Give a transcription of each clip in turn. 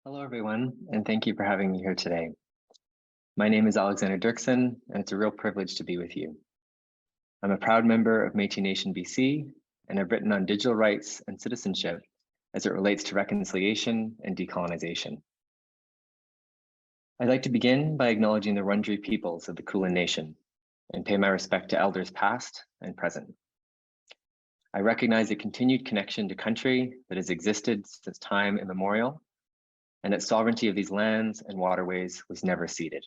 Hello, everyone, and thank you for having me here today. My name is Alexander Dirksen, and it's a real privilege to be with you. I'm a proud member of Métis Nation BC, and I've written on digital rights and citizenship as it relates to reconciliation and decolonization. I'd like to begin by acknowledging the Wurundjeri peoples of the Kulin Nation and pay my respect to elders past and present. I recognize a continued connection to country that has existed since time immemorial, and that sovereignty of these lands and waterways was never ceded.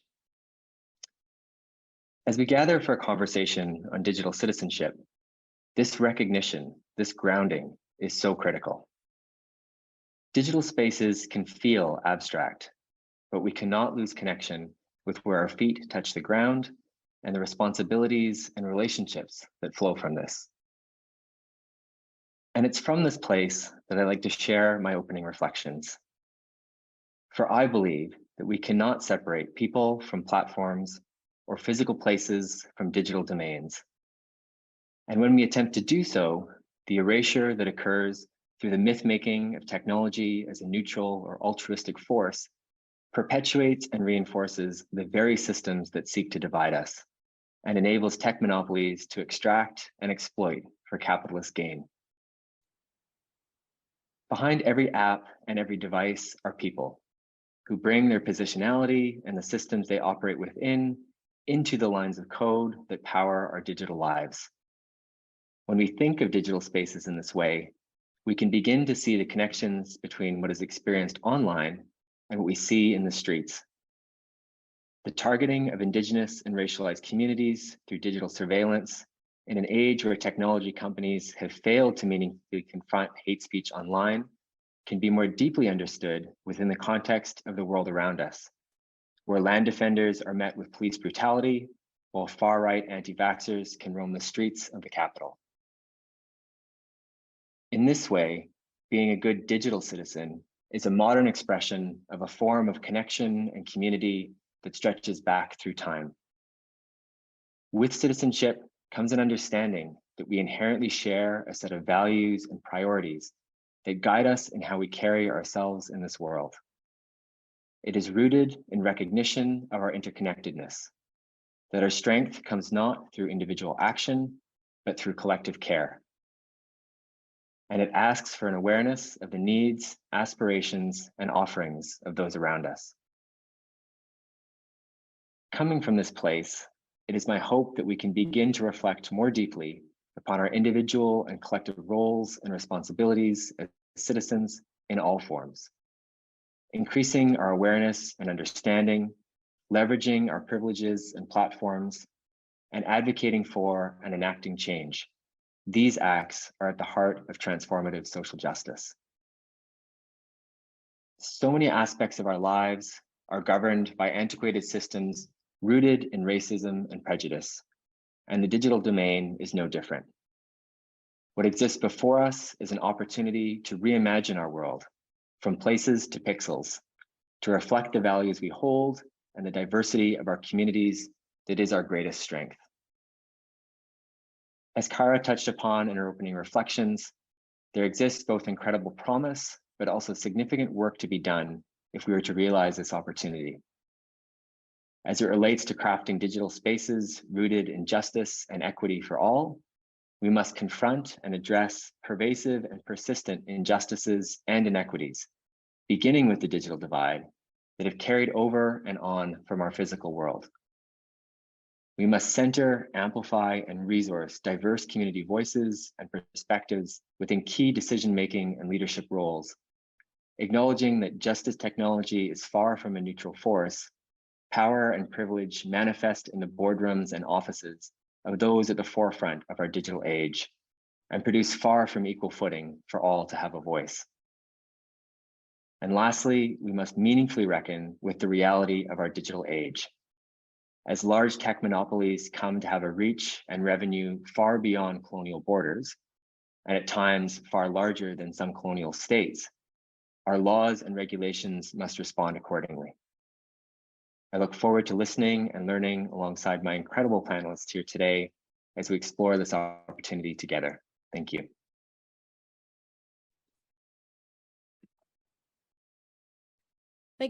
As we gather for a conversation on digital citizenship, this recognition, this grounding is so critical. Digital spaces can feel abstract, but we cannot lose connection with where our feet touch the ground and the responsibilities and relationships that flow from this. And it's from this place that I'd like to share my opening reflections. For I believe that we cannot separate people from platforms or physical places from digital domains. And when we attempt to do so, the erasure that occurs through the myth-making of technology as a neutral or altruistic force perpetuates and reinforces the very systems that seek to divide us and enables tech monopolies to extract and exploit for capitalist gain. Behind every app and every device are people who bring their positionality and the systems they operate within into the lines of code that power our digital lives. When we think of digital spaces in this way, we can begin to see the connections between what is experienced online and what we see in the streets. The targeting of Indigenous and racialized communities through digital surveillance in an age where technology companies have failed to meaningfully confront hate speech online can be more deeply understood within the context of the world around us, where land defenders are met with police brutality, while far-right anti-vaxxers can roam the streets of the capital. In this way, being a good digital citizen is a modern expression of a form of connection and community that stretches back through time. With citizenship comes an understanding that we inherently share a set of values and priorities that guide us in how we carry ourselves in this world. It is rooted in recognition of our interconnectedness, that our strength comes not through individual action, but through collective care. And it asks for an awareness of the needs, aspirations, and offerings of those around us. Coming from this place, it is my hope that we can begin to reflect more deeply upon our individual and collective roles and responsibilities as citizens in all forms, increasing our awareness and understanding, leveraging our privileges and platforms, and advocating for and enacting change. These acts are at the heart of transformative social justice. So many aspects of our lives are governed by antiquated systems rooted in racism and prejudice, and the digital domain is no different. What exists before us is an opportunity to reimagine our world from places to pixels, to reflect the values we hold and the diversity of our communities that is our greatest strength. As Kara touched upon in her opening reflections, there exists both incredible promise, but also significant work to be done if we were to realize this opportunity. As it relates to crafting digital spaces rooted in justice and equity for all, we must confront and address pervasive and persistent injustices and inequities, beginning with the digital divide that have carried over and on from our physical world. We must center, amplify, and resource diverse community voices and perspectives within key decision-making and leadership roles, acknowledging that just as technology is far from a neutral force, power and privilege manifest in the boardrooms and offices of those at the forefront of our digital age, and produce far from equal footing for all to have a voice. And lastly, we must meaningfully reckon with the reality of our digital age. As large tech monopolies come to have a reach and revenue far beyond colonial borders, and at times far larger than some colonial states, our laws and regulations must respond accordingly. I look forward to listening and learning alongside my incredible panelists here today as we explore this opportunity together. Thank you.